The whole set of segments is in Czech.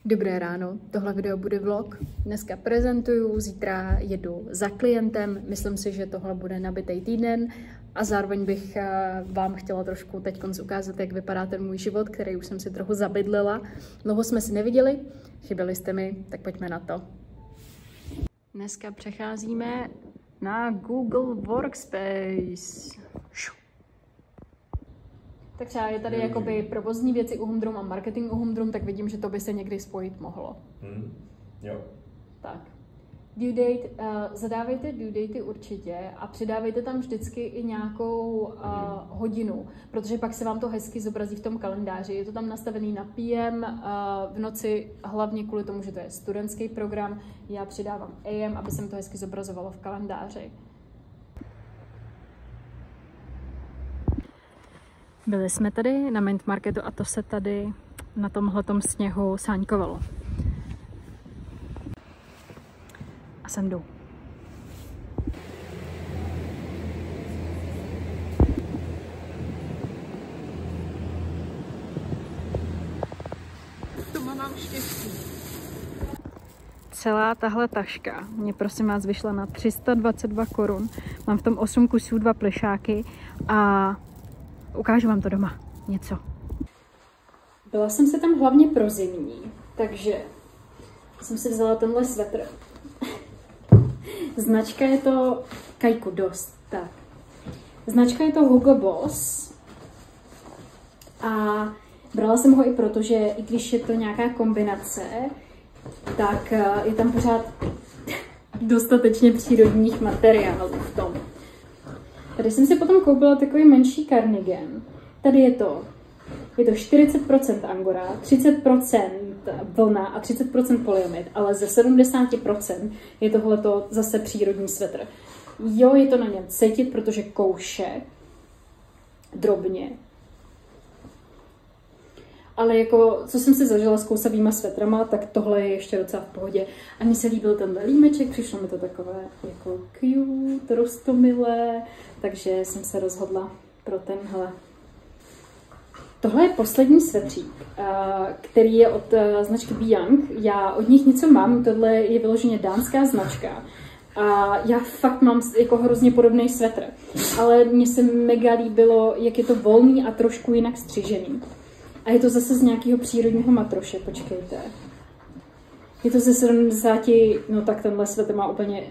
Dobré ráno, tohle video bude vlog. Dneska prezentuju, zítra jedu za klientem. Myslím si, že tohle bude nabitý týden a zároveň bych vám chtěla trošku teď ukázat, jak vypadá ten můj život, který už jsem si trochu zabydlila. Dlouho jsme si neviděli, chyběli jste mi, tak pojďme na to. Dneska přecházíme na Google Workspace. Tak třeba je tady jakoby provozní věci u Humdrum a marketing u Humdrum, tak vidím, že to by se někdy spojit mohlo. Jo. Tak. Due date, zadávejte due datey určitě a přidávejte tam vždycky i nějakou hodinu, protože pak se vám to hezky zobrazí v tom kalendáři. Je to tam nastavený na PM, v noci hlavně kvůli tomu, že to je studentský program. Já přidávám AM, aby se mi to hezky zobrazovalo v kalendáři. Byli jsme tady na Mint Marketu a to se tady na tomhletom sněhu sáňkovalo. A sem jdu. To mám štěstí. Celá tahle taška mě prosím vás vyšla na 322 korun. Mám v tom 8 kusů, 2 plišáky a ukážu vám to doma. Něco. Byla jsem se tam hlavně pro zimní, takže jsem si vzala tenhle svetr. Značka je to Kajku dost, tak. Značka je to Hugo Boss a brala jsem ho i proto, že i když je to nějaká kombinace, tak je tam pořád dostatečně přírodních materiálů v tom. Tady jsem si potom koupila takový menší cardigan. Tady je to 40% angora, 30% vlna a 30% polyamid, ale ze 70% je tohleto zase přírodní svetr. Jo, je to na něm cítit, protože kouše drobně. Ale jako, co jsem si zažila s kousavýma svetrama, tak tohle je ještě docela v pohodě. A mně se líbil tenhle límeček, přišlo mi to takové jako cute, roztomilé, takže jsem se rozhodla pro tenhle. Tohle je poslední svetřík, který je od značky Be Young. Já od nich něco mám, tohle je vyloženě dánská značka. A já fakt mám jako hrozně podobný svetr. Ale mně se mega líbilo, jak je to volný a trošku jinak střižený. A je to zase z nějakého přírodního matroše, počkejte. Je to ze 70, no tak tenhle svetr má úplně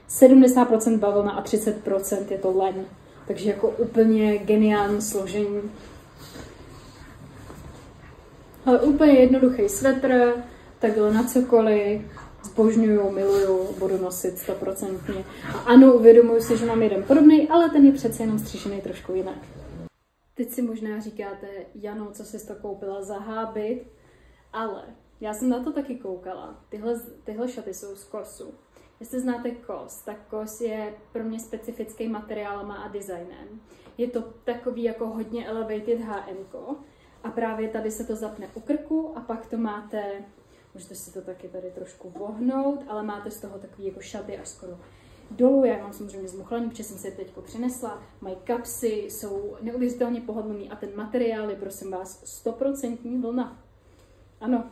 70% bavlna a 30% je to len. Takže jako úplně geniální složení. Ale úplně jednoduchý svetr, takhle na cokoliv, zbožňuju, miluju, budu nosit 100%. A ano, uvědomuji si, že mám jeden podobný, ale ten je přece jenom střižený trošku jinak. Teď si možná říkáte, Jano, co jsi to koupila za hábit, ale já jsem na to taky koukala. Tyhle šaty jsou z kosu. Jestli znáte kos, tak kos je pro mě specifický materiálem a designem. Je to takový jako hodně elevated HM-ko a právě tady se to zapne u krku a pak to máte, můžete si to taky tady trošku vohnout, ale máte z toho takový jako šaty až skoro dolů. Já mám samozřejmě zmuchlaný, protože jsem si je teď přinesla. Mají kapsy, jsou neuvěřitelně pohodlný a ten materiál je, prosím vás, 100% vlna. Ano,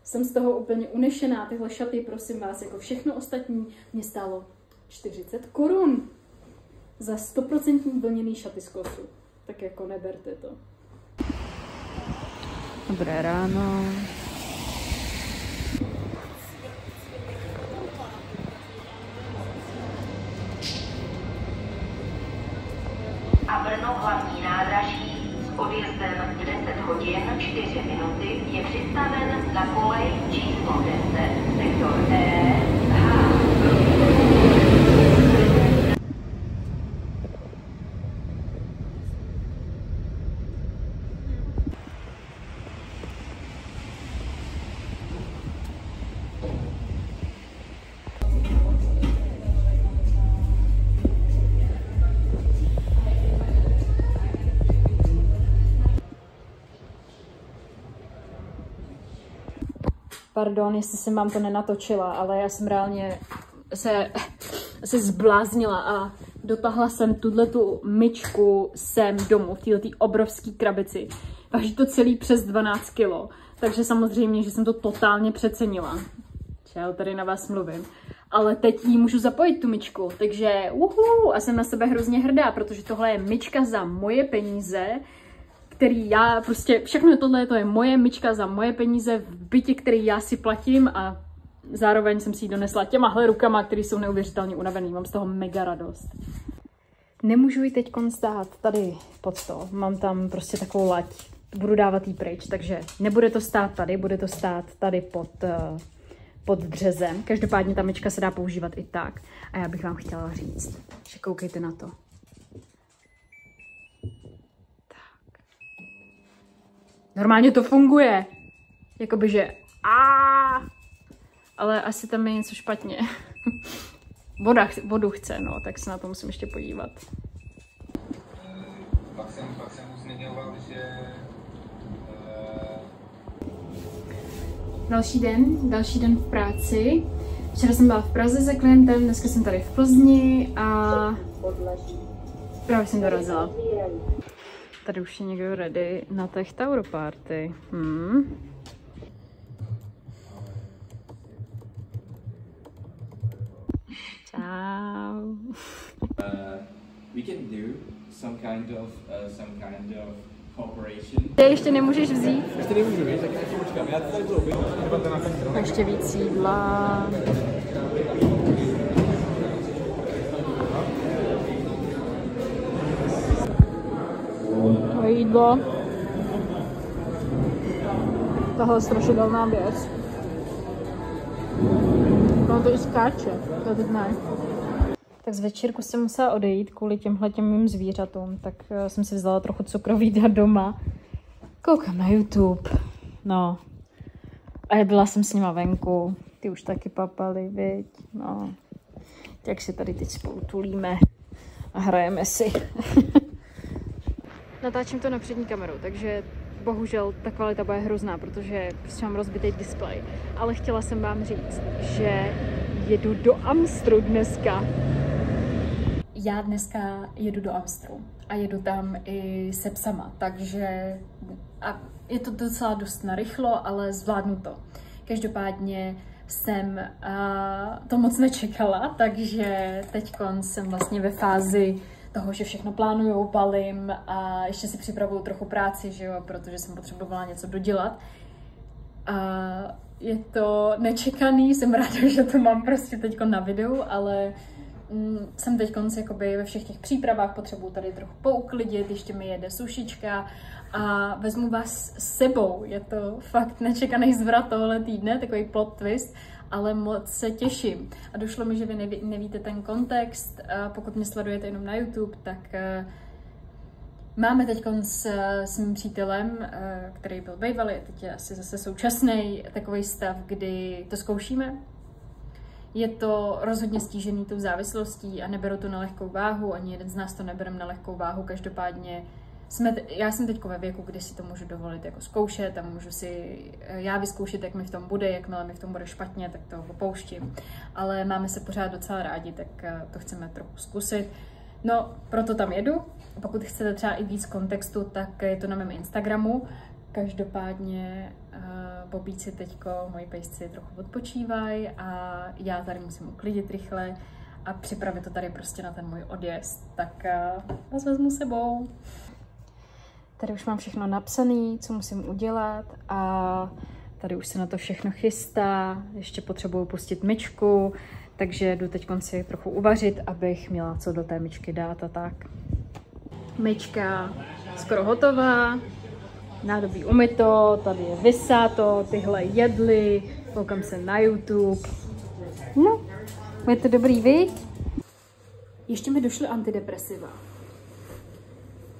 jsem z toho úplně unešená. Tyhle šaty, prosím vás, jako všechno ostatní, mě stálo 40 korun za 100% vlněný šaty z kosu. Tak jako neberte to. Dobré ráno. A Brno hlavní nádraží s odjezdem v 10 hodin 4 minuty je přistaven na kolej číslo 10, sektor E, H. Pardon, jestli jsem vám to nenatočila, ale já jsem reálně se zbláznila a dotáhla jsem tu myčku sem domů v této obrovské krabici. Váží to celý přes 12 kg. takže samozřejmě, že jsem to totálně přecenila. Já tady na vás mluvím. Ale teď ji můžu zapojit, tu myčku, takže a jsem na sebe hrozně hrdá, protože tohle je myčka za moje peníze, který já prostě, všechno tohle to je moje myčka za moje peníze v bytě, který já si platím a zároveň jsem si ji donesla těmahle rukama, které jsou neuvěřitelně unavený, mám z toho mega radost. Nemůžu ji teď stát tady pod to, mám tam prostě takovou lať, budu dávat jí pryč, takže nebude to stát tady, bude to stát tady pod dřezem. Každopádně ta myčka se dá používat i tak. A já bych vám chtěla říct, že koukejte na to. Tak. Normálně to funguje. Jakoby, že ale asi tam je něco špatně. Vodu chce, no, tak se na to musím ještě podívat. Pak jsem mu zmiňoval, že Další den v práci. Včera jsem byla v Praze za klientem, dneska jsem tady v Plzni a právě jsem dorazila. Tady už je někdo ready na Tech Tower Party. Čau. We can do some kind of cooperation. Ty ještě nemůžeš vzít? ještě nemůžu, víš, tak ještě počkám. Já tady budu být, Ještě víc jídla. A jídlo. Tahle je strašidelná věc. No to i skáče, to teď ne. Tak z večírku jsem musela odejít kvůli těmhle mým zvířatům, tak jsem si vzala trochu cukroví doma. Koukám na YouTube, no. A byla jsem s nima venku, ty už taky papali, viď, no. Tak si tady teď spolu tulíme a hrajeme si. Natáčím to na přední kameru, takže bohužel ta kvalita bude hrozná, protože prostě mám rozbitý displej. Ale chtěla jsem vám říct, že jedu do Amstru dneska. Já dneska jedu do Amstru a jedu tam i se psama, takže a je to docela dost narychlo, ale zvládnu to. Každopádně jsem to moc nečekala, takže teďkon jsem vlastně ve fázi toho, že všechno plánuju, balím a ještě si připravuju trochu práci, že jo, protože jsem potřebovala něco dodělat. A je to nečekaný, jsem ráda, že to mám prostě teďkon na videu, ale jsem teď jakoby ve všech těch přípravách, potřebuju tady trochu pouklidit, ještě mi jede sušička a vezmu vás s sebou. Je to fakt nečekaný zvrat tohle týdne, takový plot twist, ale moc se těším. A došlo mi, že vy nevíte ten kontext, pokud mě sledujete jenom na YouTube, tak máme teď s mým přítelem, který byl bývalý, teď je asi zase současný, takový stav, kdy to zkoušíme. Je to rozhodně stížený tou závislostí a neberu to na lehkou váhu, ani jeden z nás to nebereme na lehkou váhu, každopádně já jsem teď ve věku, kdy si to můžu dovolit jako zkoušet a můžu si já vyzkoušet, jak mi v tom bude, jakmile mi v tom bude špatně, tak to opouštím. Ale máme se pořád docela rádi, tak to chceme trochu zkusit. No, proto tam jedu. Pokud chcete třeba i víc kontextu, tak je to na mém Instagramu. Každopádně bobíci teďko, moji pejsci trochu odpočívají a já tady musím uklidit rychle a připravit to tady prostě na ten můj odjezd. Tak vás vezmu sebou. Tady už mám všechno napsané, co musím udělat a tady už se na to všechno chystá. Ještě potřebuju pustit myčku, takže jdu teď si trochu uvařit, abych měla co do té myčky dát a tak. Myčka skoro hotová. Nádobí umyto, tady je vysáto, tyhle jedly, koukám se na YouTube. No, je to dobrý, viď? Ještě mi došly antidepresiva.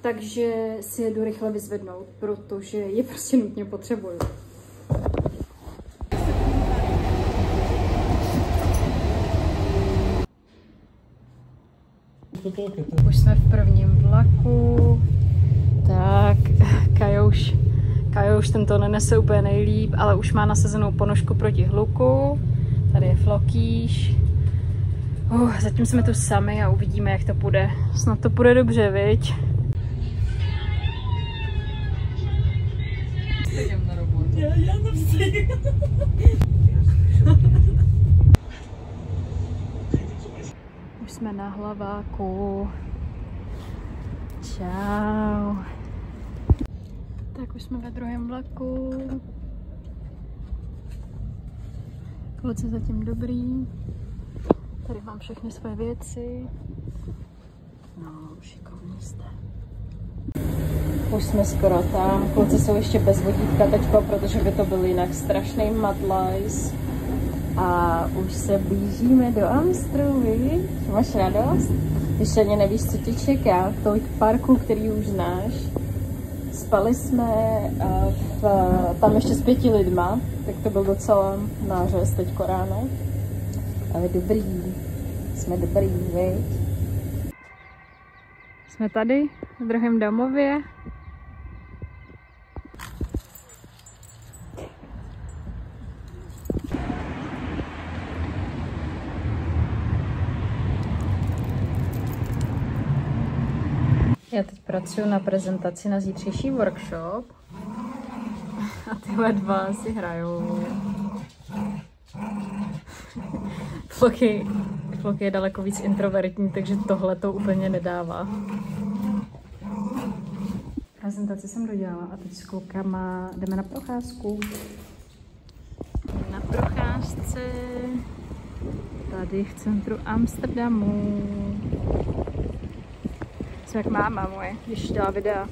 Takže si jedu rychle vyzvednout, protože je prostě nutně potřebuju. Už jsme v prvním vlaku. Tak, Kajouš ten to nenese úplně nejlíp, ale už má nasazenou ponožku proti hluku. Tady je Flokýš. Zatím jsme tu sami a uvidíme, jak to půjde. Snad to půjde dobře, viď? Jdem na robotu. Já Už jsme na Hlaváku. Čau. Tak už jsme ve druhém vlaku. Kluci zatím dobrý. Tady mám všechny své věci. No, šikovní jste. Už jsme skoro tam. Kluci jsou ještě bez vodítka teďko, protože by to byl jinak strašný madlajs. A už se blížíme do Amstru, víš? Máš radost? Ještě ani nevíš, co tě čeká. Tolik parků, který už znáš. Spali jsme tam ještě s 5 lidma, tak to byl docela nářez teďko ráno. Ale dobrý. Jsme dobrý, viď? Jsme tady v druhém domově. Já teď pracuji na prezentaci na zítřejší workshop a tyhle dva si hrajou. Floky je daleko víc introvertní, takže tohle to úplně nedává. Prezentaci jsem dodělala a teď s klukama jdeme na procházku. Na procházce tady v centru Amsterdamu. Jsem jak máma moje, když dělá videa.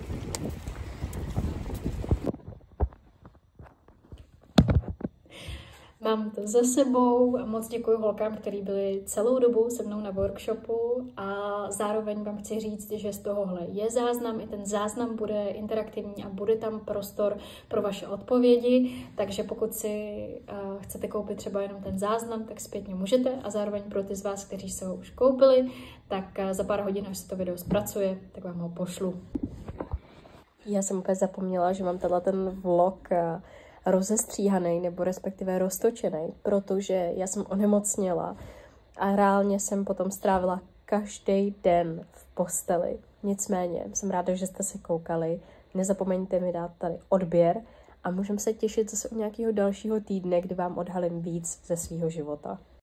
Mám to za sebou a moc děkuji holkám, který byli celou dobu se mnou na workshopu a zároveň vám chci říct, že z tohohle je záznam, i ten záznam bude interaktivní a bude tam prostor pro vaše odpovědi, takže pokud si chcete koupit třeba jenom ten záznam, tak zpětně můžete a zároveň pro ty z vás, kteří se ho už koupili, tak za pár hodin, až se to video zpracuje, tak vám ho pošlu. Já jsem úplně zapomněla, že mám ten vlog rozestříhaný nebo respektive roztočený, protože já jsem onemocněla a reálně jsem potom strávila každý den v posteli. Nicméně jsem ráda, že jste se koukali. Nezapomeňte mi dát tady odběr a můžeme se těšit zase u nějakého dalšího týdne, kdy vám odhalím víc ze svého života.